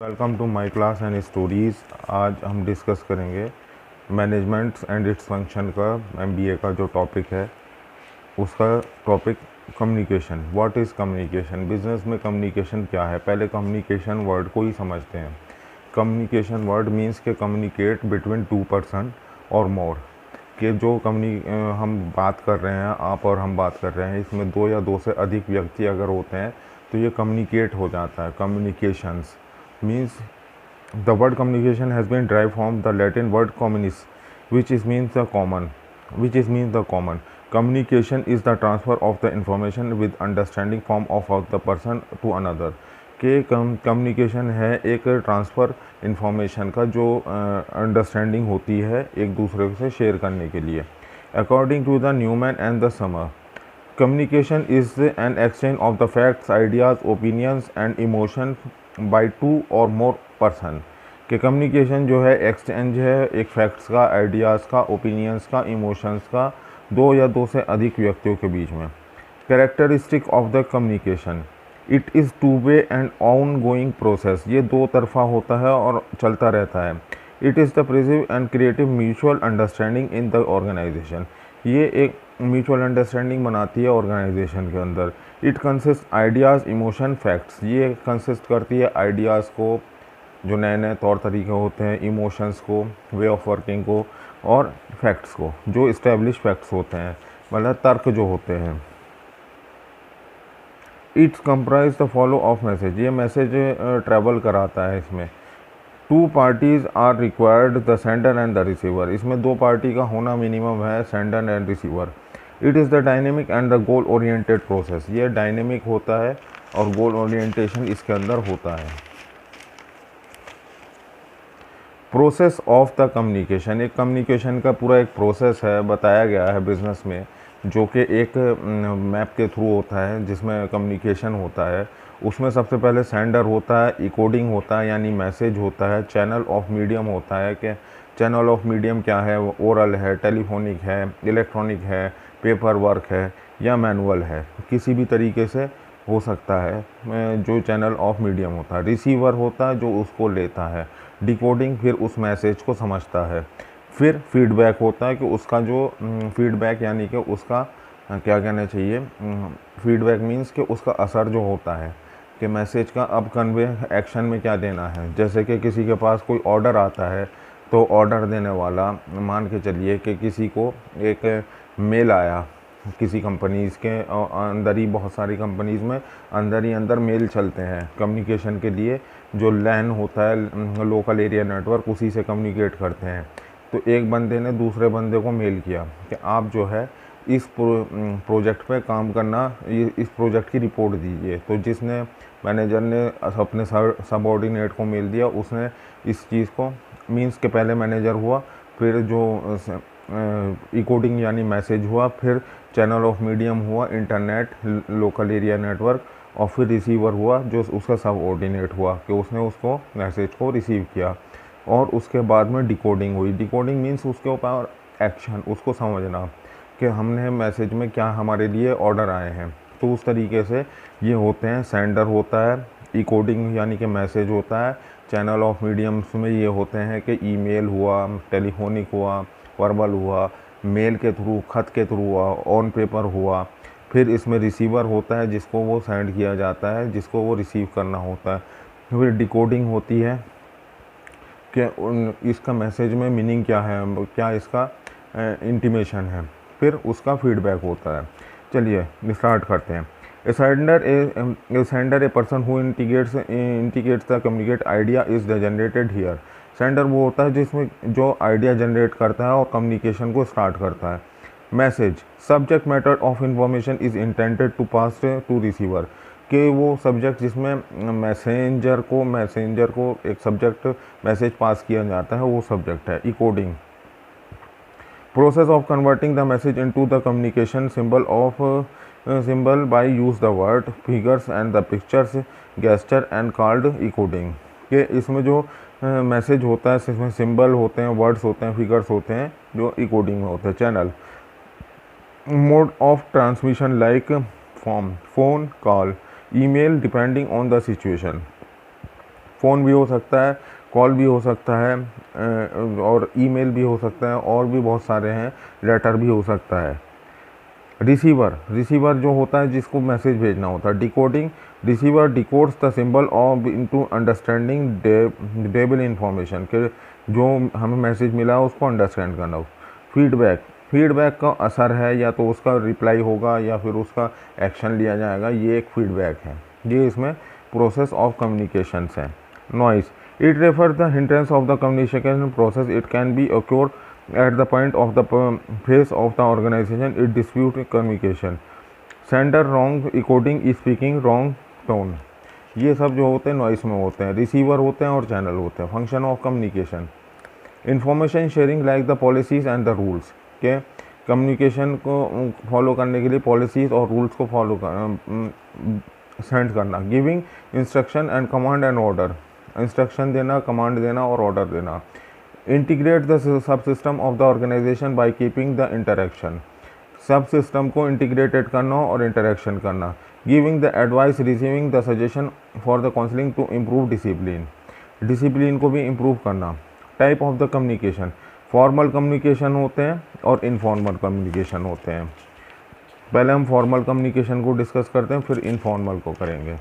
Welcome to my class and stories. आज हम discuss करेंगे मैनेजमेंट एंड इट्स फंक्शन का एमबीए का जो टॉपिक है उसका topic communication. What is communication? Business में कम्युनिकेशन क्या है? पहले कम्युनिकेशन वर्ड को ही समझते हैं। कम्युनिकेशन वर्ड मीन्स के कम्युनिकेट बिटवीन टू पर्सन और मोर, कि जो हम बात कर रहे हैं, आप और हम बात कर रहे हैं, इसमें दो या दो से अधिक व्यक्ति अगर होते हैं तो ये कम्युनिकेट हो जाता है। Communications means the word communication has been derived from the Latin word communis, which is means the common. Communication is the transfer of the information with understanding from of the person to another. कि communication है एक transfer information का जो understanding होती है एक दूसरे से शेयर करने के लिए। According to the Newman and the Summer, communication is an exchange of the facts, ideas, opinions and emotion by two or more person। कि कम्युनिकेशन जो है एक्सचेंज है एक फैक्ट्स का, आइडियाज़ का, ओपिनियंस का, इमोशंस का दो या दो से अधिक व्यक्तियों के बीच में। Characteristic of the communication, it is two way and ongoing process. ये दो तरफा होता है और चलता रहता है। It is the pervasive and creative mutual understanding in the organisation. ये एक म्यूचुअल अंडरस्टैंडिंग बनाती है ऑर्गेनाइजेशन के अंदर। It consist ideas, emotion, facts. ये कंसिस्ट करती है आइडियाज़ को, जो नए नए तौर तरीके होते हैं, इमोशंस को, वे ऑफ वर्किंग को, और फैक्ट्स को, जो इस्टेब्लिश फैक्ट्स होते हैं, मतलब तर्क जो होते हैं। It's comprise the follow of message. ये मैसेज ट्रैवल कराता है इसमें। Two parties are required, the sender and the receiver. इसमें दो पार्टी का होना मिनिमम है, sender and receiver. It is the dynamic and the goal oriented process. ये डायनेमिक होता है और गोल ओरिएंटेशन इसके अंदर होता है। प्रोसेस ऑफ द कम्युनिकेशन, एक कम्युनिकेशन का पूरा एक प्रोसेस है, बताया गया है बिजनेस में, जो कि एक मैप के थ्रू होता है जिसमें कम्युनिकेशन होता है। उसमें सबसे पहले सेंडर होता है, इकोडिंग होता है यानी मैसेज होता है, चैनल ऑफ मीडियम होता है। कि चैनल ऑफ मीडियम क्या है? वो ओरल है, टेलीफोनिक है, इलेक्ट्रॉनिक है, पेपर वर्क है या मैनुअल है, किसी भी तरीके से हो सकता है जो चैनल ऑफ मीडियम होता है। रिसीवर होता है जो उसको लेता है, डिकोडिंग फिर उस मैसेज को समझता है। फिर फीडबैक होता है कि उसका जो फीडबैक यानी कि उसका क्या कहना चाहिए, फीडबैक मीन्स कि उसका असर जो होता है कि मैसेज का अब कन्वे एक्शन में क्या देना है। जैसे कि किसी के पास कोई ऑर्डर आता है तो ऑर्डर देने वाला, मान के चलिए कि किसी को एक मेल आया किसी कंपनीज़ के अंदर ही, बहुत सारी कंपनीज़ में अंदर ही अंदर मेल चलते हैं कम्युनिकेशन के लिए। जो लैन होता है, लोकल एरिया नेटवर्क, उसी से कम्युनिकेट करते हैं। तो एक बंदे ने दूसरे बंदे को मेल किया कि आप जो है इस प्रोजेक्ट पे काम करना, ये इस प्रोजेक्ट की रिपोर्ट दीजिए। तो जिसने मैनेजर ने अपने सबऑर्डिनेट को मेल दिया, उसने इस चीज़ को, मींस के पहले मैनेजर हुआ, फिर जो इकोडिंग यानी मैसेज हुआ, फिर चैनल ऑफ मीडियम हुआ, इंटरनेट, लोकल एरिया नेटवर्क, और फिर रिसीवर हुआ जो उसका सबऑर्डिनेट हुआ कि उसने उसको मैसेज को रिसीव किया। और उसके बाद में डिकोडिंग हुई। डिकोडिंग मीन्स उसके ऊपर एक्शन, उसको समझना कि हमने मैसेज में क्या हमारे लिए ऑर्डर आए हैं। तो उस तरीके से ये होते हैं। सेंडर होता है, इकोडिंग यानी कि मैसेज होता है, चैनल ऑफ मीडियम्स में ये होते हैं कि ईमेल हुआ, टेलीफोनिक हुआ, वर्बल हुआ, मेल के थ्रू, ख़त के थ्रू हुआ, ऑन पेपर हुआ। फिर इसमें रिसीवर होता है जिसको वो सेंड किया जाता है, जिसको वो रिसीव करना होता है। फिर डिकोडिंग होती है कि इसका मैसेज में मीनिंग क्या है, क्या इसका इंटीमेशन है। फिर उसका फीडबैक होता है। चलिए स्टार्ट करते हैं। A sender a person who integrates the communicate idea is the generated here. Sender वो होता है जिसमें जो आइडिया जनरेट करता है और कम्युनिकेशन को स्टार्ट करता है। Message, subject matter of information is intended to pass to receiver. कि वो सब्जेक्ट जिसमें मैसेंजर को एक सब्जेक्ट मैसेज पास किया जाता है, वो सब्जेक्ट है। Encoding, process of converting the message into the communication symbol by use the word, figures and the pictures, gesture and called encoding. कि इसमें जो मैसेज होता है इसमें सिंबल होते हैं, वर्ड्स होते हैं, फिगर्स होते हैं, जो इकोडिंग में होते हैं। Channel, mode of transmission like form, phone call, email, depending on the situation. Phone भी हो सकता है, कॉल भी हो सकता है, और ईमेल भी हो सकता है, और भी बहुत सारे हैं, लेटर भी हो सकता है। रिसीवर जो होता है जिसको मैसेज भेजना होता है। Decoding, receiver डिकोड्स the symbol of into understanding devil information, के जो हमें मैसेज मिला है उसको अंडरस्टैंड करना। फीडबैक का असर है, या तो उसका रिप्लाई होगा या फिर उसका एक्शन लिया जाएगा, ये एक फीडबैक है। ये इसमें प्रोसेस ऑफ कम्युनिकेशन है। Noise, it refer the hindrance of the communication process, it can be occur at the point of the phase of the organization it dispute communication, sender wrong encoding, speaking wrong tone। ये सब जो होते हैं noise में होते हैं। Receiver होते हैं और चैनल होते हैं। Function of communication, information sharing like the policies and the rules, के कम्युनिकेशन को फॉलो करने के लिए पॉलिसीज़ और रूल्स को फॉलो सेंड करना। Giving instruction and command and order, instruction देना, कमांड देना और ऑर्डर देना। Integrate the sub system of the organization by keeping the interaction, sub system को इंटीग्रेटेड करना और इंटरेक्शन करना। Giving the advice, receiving the suggestion for the counselling to improve discipline, discipline को भी इम्प्रूव करना। Type of the communication, formal communication होते हैं और इनफॉर्मल कम्युनिकेशन होते हैं। पहले हम फॉर्मल कम्युनिकेशन को डिस्कस करते हैं, फिर इनफॉर्मल को करेंगे।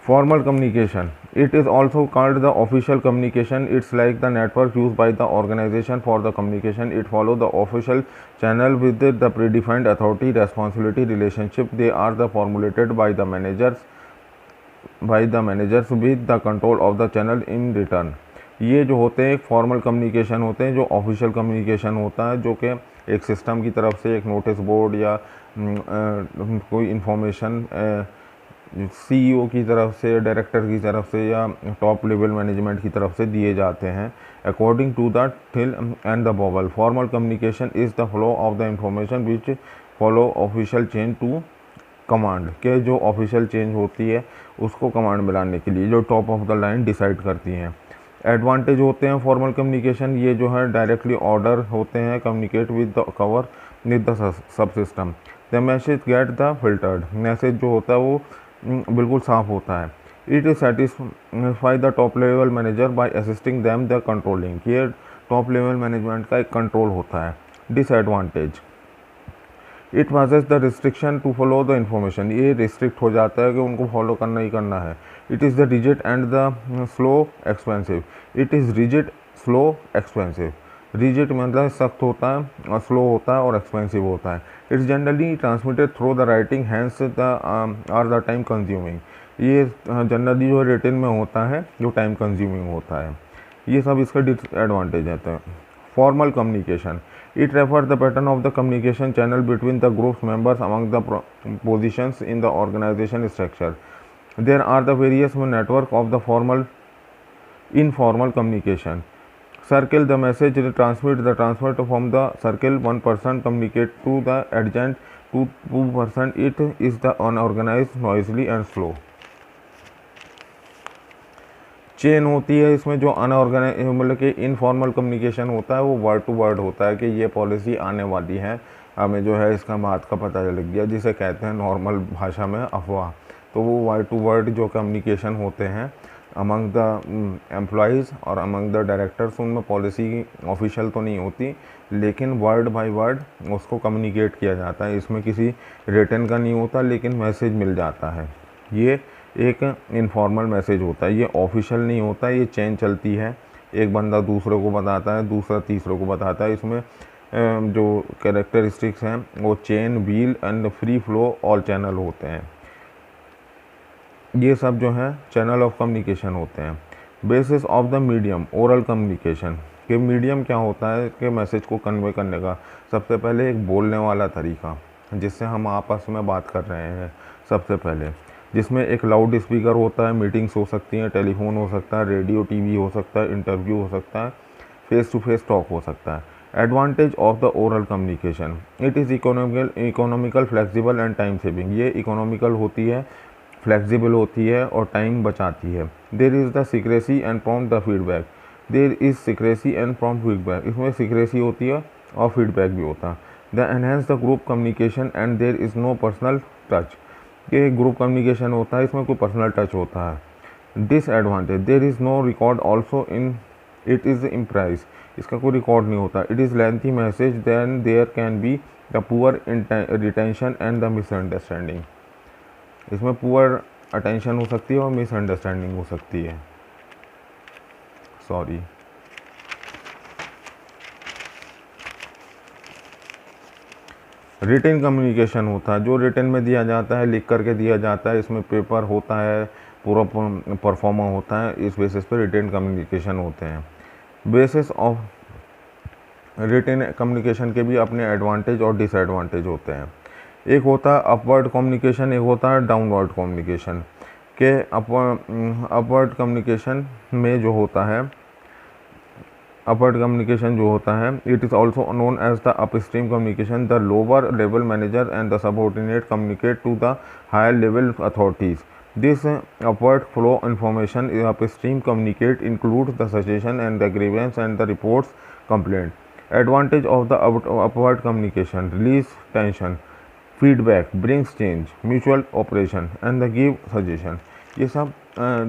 Formal communication, it is also called the official communication. It's like the network used by the organization for the communication. It follows the official channel with the predefined authority responsibility relationship. They are the formulated by the managers with the control of the channel in return। ये जो होते हैं एक formal communication होते हैं। जो official communication होता है, जो कि एक सिस्टम की तरफ से एक नोटिस बोर्ड या कोई इंफॉर्मेशन CEO की तरफ से, डायरेक्टर की तरफ से या टॉप लेवल मैनेजमेंट की तरफ से दिए जाते हैं। According to the Thill and the Bubble, formal communication is the flow of the information which follow official change to command, के जो ऑफिशियल चेंज होती है उसको कमांड में लाने के लिए जो top of the line decide करती हैं। एडवांटेज होते हैं फॉर्मल कम्युनिकेशन, ये जो है डायरेक्टली ऑर्डर होते हैं, communicate with the cover with the sub system. The message get the filtered, message जो होता है वो बिल्कुल साफ होता है। It is satisfy the top level manager by assisting them the controlling, ये टॉप लेवल मैनेजमेंट का एक कंट्रोल होता है। Disadvantage, it wages the restriction to follow the information, ये रिस्ट्रिक्ट हो जाता है कि उनको फॉलो करना ही करना है। It is the rigid and the slow expensive, it is rigid, slow, expensive. Rigid मतलब सख्त होता है और स्लो होता है और एक्सपेंसिव होता है। It's generally transmitted through the writing, hence the are the time consuming, ये जनरली जो रिटन में होता है जो टाइम कंज्यूमिंग होता है। ये सब इसका डिसएडवांटेज रहता है। Formal communication, it refer the pattern of the communication channel between the groups members among the positions in the organization structure. There are the various network of the formal informal communication. Circle the message, transmit from the circle, one person communicate to the adjacent to two person. It is the unorganized, noisy and slow। Chain होती है इसमें, जो unorganised मतलब कि informal communication होता है वो word to word होता है कि ये पॉलिसी आने वाली है, हमें जो है इसका बात का पता लग गया, जिसे कहते हैं नॉर्मल भाषा में अफवाह। तो वो वर्ड टू वर्ड जो कम्युनिकेशन होते हैं अमंग द एम्प्लॉयज़ और अमंग द डायरेक्टर्स, उनमें पॉलिसी ऑफिशियल तो नहीं होती, लेकिन वर्ड बाय वर्ड उसको कम्युनिकेट किया जाता है। इसमें किसी रिटन का नहीं होता, लेकिन मैसेज मिल जाता है। ये एक इनफॉर्मल मैसेज होता है, ये ऑफिशियल नहीं होता, ये चेन चलती है, एक बंदा दूसरे को बताता है, दूसरा तीसरे को बताता है। इसमें जो कैरेक्टरिस्टिक्स हैं वो chain, wheel and free flow all channel होते हैं। ये सब जो है चैनल ऑफ कम्युनिकेशन होते हैं। Basis of the medium oral communication, कि मीडियम क्या होता है कि मैसेज को कन्वे करने का। सबसे पहले एक बोलने वाला तरीका, जिससे हम आपस में बात कर रहे हैं सबसे पहले, जिसमें एक लाउड स्पीकर होता है, मीटिंग्स हो सकती हैं, टेलीफोन हो सकता है, रेडियो टीवी हो सकता है, इंटरव्यू हो सकता है, फेस टू फेस टॉक हो सकता है। Advantage of the oral communication, it is economical, flexible and time saving. ये इकोनॉमिकल होती है, फ्लेक्सिबल होती है और टाइम बचाती है। There is the secrecy and prompt the feedback, there is secrecy and prompt feedback, इसमें सीक्रेसी होती है और फीडबैक भी होता है। The enhance the group communication and there is no personal touch, कि ग्रुप कम्युनिकेशन होता है, इसमें कोई पर्सनल टच होता है। Disadvantage, there is no record also in it is imprecise, इसका कोई रिकॉर्ड नहीं होता। It is lengthy message, then there can be the poor retention and the misunderstanding, इसमें पुअर अटेंशन हो सकती है और मिसअंडरस्टैंडिंग हो सकती है। सॉरी। रिटन कम्युनिकेशन होता है, जो रिटन में दिया जाता है, लिख करके दिया जाता है, इसमें पेपर होता है, पूरा परफॉर्मा होता है, इस बेसिस पे रिटन कम्युनिकेशन होते हैं। बेसिस ऑफ रिटन कम्युनिकेशन के भी अपने एडवांटेज और डिसएडवांटेज होते हैं। एक होता है अपवर्ड कम्युनिकेशन, एक होता है डाउनवर्ड कम्युनिकेशन। के अपवर्ड कम्युनिकेशन में जो होता है, अपवर्ड कम्युनिकेशन जो होता है, it is also known as the upstream communication, the lower level manager and the subordinate communicate to the higher level authorities. This upward flow information upstream communicate include the suggestion and the grievance and the reports complaint. Advantage of the upward communication, release tension, feedback, brings change, mutual operation and the give suggestion. ये सब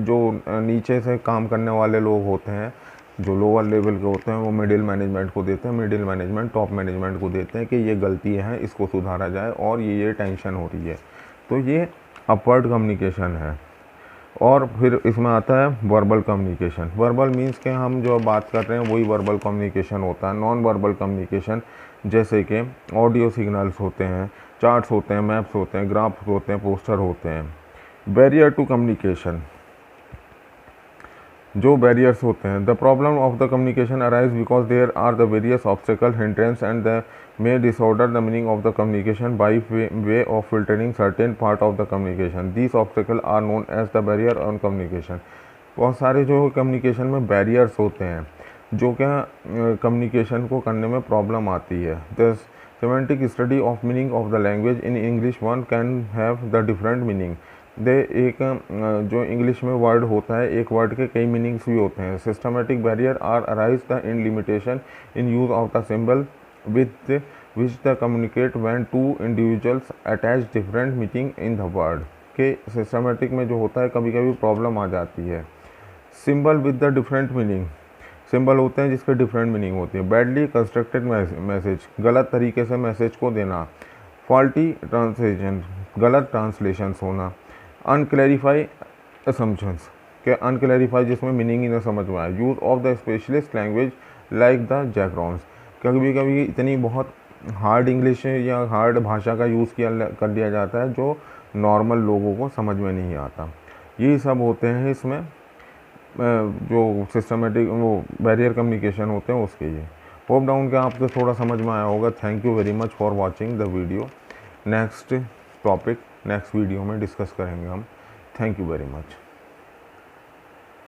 जो नीचे से काम करने वाले लोग होते हैं, जो लोअर लेवल के होते हैं, वो मिडिल मैनेजमेंट को देते हैं, मिडिल मैनेजमेंट टॉप मैनेजमेंट को देते हैं कि ये गलती है, इसको सुधारा जाए और ये टेंशन हो रही है। तो ये अपवर्ड कम्युनिकेशन है। और फिर इसमें आता है वर्बल कम्युनिकेशन। वर्बल मीन्स के हम जो बात कर रहे हैं वही वर्बल कम्युनिकेशन होता है। नॉन वर्बल कम्युनिकेशन जैसे कि ऑडियो सिग्नल्स होते हैं, चार्ट्स होते हैं, मैप्स होते हैं, ग्राफ्स होते हैं, पोस्टर होते हैं। बैरियर टू कम्युनिकेशन, जो बैरियर्स होते हैं, the problem of the communication arise because there are the various obstacle hindrance and the may disorder the meaning of the communication by way of filtering certain part of the communication. These obstacles are known as the barrier on communication. बहुत सारे जो communication में barriers होते हैं जो क्या communication को करने में प्रॉब्लम आती है। The semantic study of meaning of the language in English, one can have the different meaning. दे एक जो इंग्लिश में वर्ड होता है, एक वर्ड के कई मीनिंग्स भी होते हैं। Systematic barrier are arise the in limitation in use of the symbol with which the communicate when two individuals attach different meaning in the word। के सिस्टमेटिक में जो होता है कभी कभी प्रॉब्लम आ जाती है। Symbol with the different meaning, symbol होते हैं जिसके डिफरेंट मीनिंग होती है। बैडली कंस्ट्रक्टेड मैसेज, गलत तरीके से मैसेज को देना। फॉल्टी ट्रांसलेशन, गलत ट्रांसलेशंस होना। अनक्लैरिफाई असम्पशंस, के अनक्लैरिफाई जिसमें मीनिंग ही ना समझ में आए। Use of the specialist language like the jargons, कभी कभी इतनी बहुत हार्ड इंग्लिश या हार्ड भाषा का यूज़ कर लिया जाता है जो नॉर्मल लोगों को समझ में नहीं आता। यही सब होते हैं इसमें जो सिस्टमेटिक वो बैरियर कम्युनिकेशन होते हैं उसके। ये होप डाउन के आपको थोड़ा समझ में आया होगा। Thank you very much for watching the video. Next topic next video में डिस्कस करेंगे हम। Thank you very much.